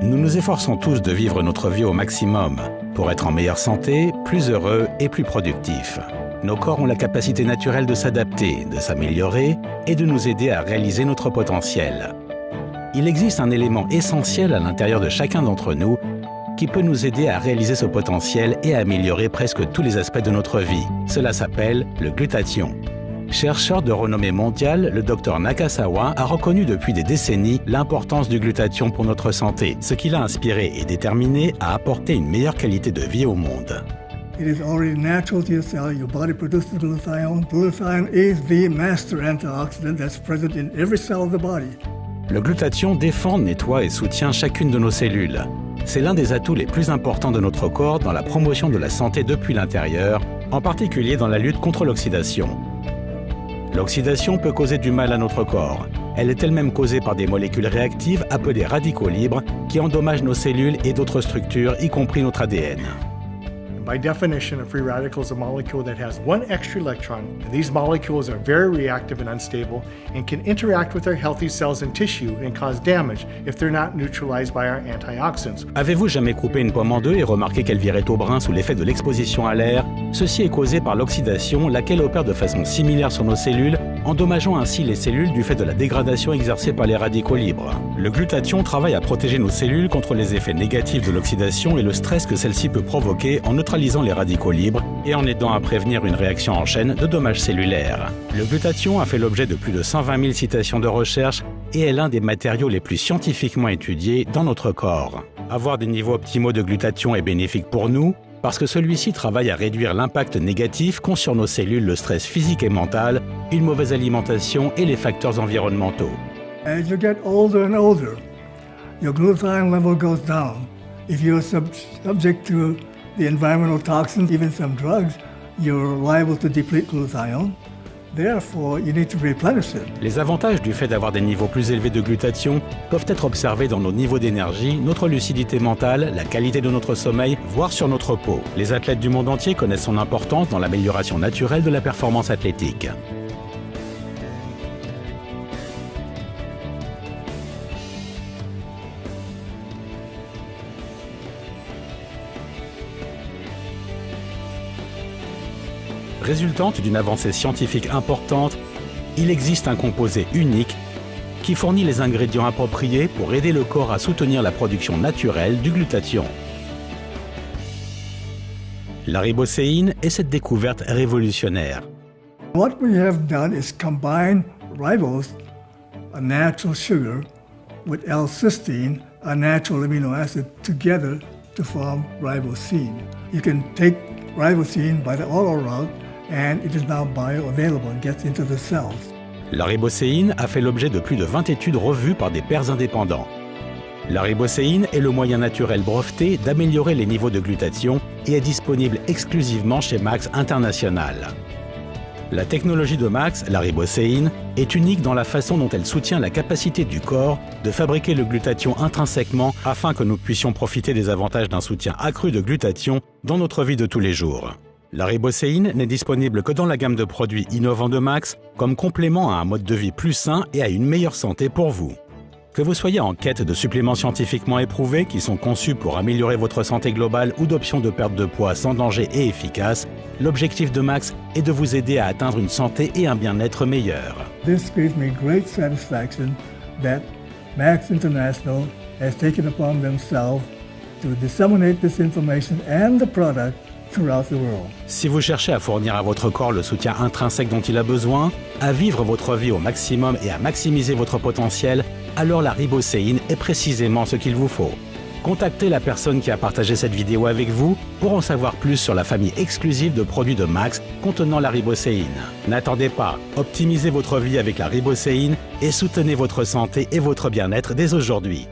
Nous nous efforçons tous de vivre notre vie au maximum pour être en meilleure santé, plus heureux et plus productifs. Nos corps ont la capacité naturelle de s'adapter, de s'améliorer et de nous aider à réaliser notre potentiel. Il existe un élément essentiel à l'intérieur de chacun d'entre nous qui peut nous aider à réaliser ce potentiel et à améliorer presque tous les aspects de notre vie. Cela s'appelle le glutathion. Chercheur de renommée mondiale, le Dr Nakasawa a reconnu depuis des décennies l'importance du glutathion pour notre santé, ce qui l'a inspiré et déterminé à apporter une meilleure qualité de vie au monde. It is already natural to your cell. Your body produces glutathione. Glutathione is the master antioxidant that's present in every cell of the body. Le glutathion défend, nettoie et soutient chacune de nos cellules. C'est l'un des atouts les plus importants de notre corps dans la promotion de la santé depuis l'intérieur, en particulier dans la lutte contre l'oxydation. L'oxydation peut causer du mal à notre corps. Elle est elle-même causée par des molécules réactives appelées radicaux libres qui endommagent nos cellules et d'autres structures, y compris notre ADN. By definition, a free radical is a molecule that has one extra electron, and these molecules are very reactive and unstable and can interact with our healthy cells and tissue and cause damage if they're not neutralized by our antioxidants. Avez-vous jamais coupé une pomme en deux et remarqué qu'elle virait au brun sous l'effet de l'exposition à l'air? Ceci est causé par l'oxydation, laquelle opère de façon similaire sur nos cellules, endommageant ainsi les cellules du fait de la dégradation exercée par les radicaux libres. Le glutathion travaille à protéger nos cellules contre les effets négatifs de l'oxydation et le stress que celle-ci peut provoquer en neutralisant les radicaux libres et en aidant à prévenir une réaction en chaîne de dommages cellulaires. Le glutathion a fait l'objet de plus de 120 000 citations de recherche et est l'un des matériaux les plus scientifiquement étudiés dans notre corps. Avoir des niveaux optimaux de glutathion est bénéfique pour nous, parce que celui-ci travaille à réduire l'impact négatif qu'ont sur nos cellules le stress physique et mental, une mauvaise alimentation et les facteurs environnementaux. As you get older and older, your glutathione level goes down. If you're subject to the environmental toxins, even some drugs, you're liable to deplete glutathione. Therefore, you need to replenish it. Les avantages du fait d'avoir des niveaux plus élevés de glutathion peuvent être observés dans nos niveaux d'énergie, notre lucidité mentale, la qualité de notre sommeil, voire sur notre peau. Les athlètes du monde entier connaissent son importance dans l'amélioration naturelle de la performance athlétique. Résultante d'une avancée scientifique importante, il existe un composé unique qui fournit les ingrédients appropriés pour aider le corps à soutenir la production naturelle du glutathion. La ribocéine est cette découverte révolutionnaire. What we have done is combine ribose, a natural sugar, with L-cysteine, a natural amino acid, together to form ribosine. You can take ribosine by the oral route, and it is now bioavailable and gets into the cells. La ribocéine a fait l'objet de plus de 20 études revues par des pairs indépendants. La ribocéine est le moyen naturel breveté d'améliorer les niveaux de glutathion et est disponible exclusivement chez Max International. La technologie de Max, la ribocéine, est unique dans la façon dont elle soutient la capacité du corps de fabriquer le glutathion intrinsèquement afin que nous puissions profiter des avantages d'un soutien accru de glutathion dans notre vie de tous les jours. La ribocéine n'est disponible que dans la gamme de produits innovants de Max, comme complément à un mode de vie plus sain et à une meilleure santé pour vous. Que vous soyez en quête de suppléments scientifiquement éprouvés qui sont conçus pour améliorer votre santé globale ou d'options de perte de poids sans danger et efficaces, l'objectif de Max est de vous aider à atteindre une santé et un bien-être meilleurs. This gives me great satisfaction that Max International has taken upon themselves to disseminate this information and the product throughout the world. Si vous cherchez à fournir à votre corps le soutien intrinsèque dont il a besoin, à vivre votre vie au maximum et à maximiser votre potentiel, alors la ribocéine est précisément ce qu'il vous faut. Contactez la personne qui a partagé cette vidéo avec vous pour en savoir plus sur la famille exclusive de produits de Max contenant la ribocéine. N'attendez pas, optimisez votre vie avec la ribocéine et soutenez votre santé et votre bien-être dès aujourd'hui.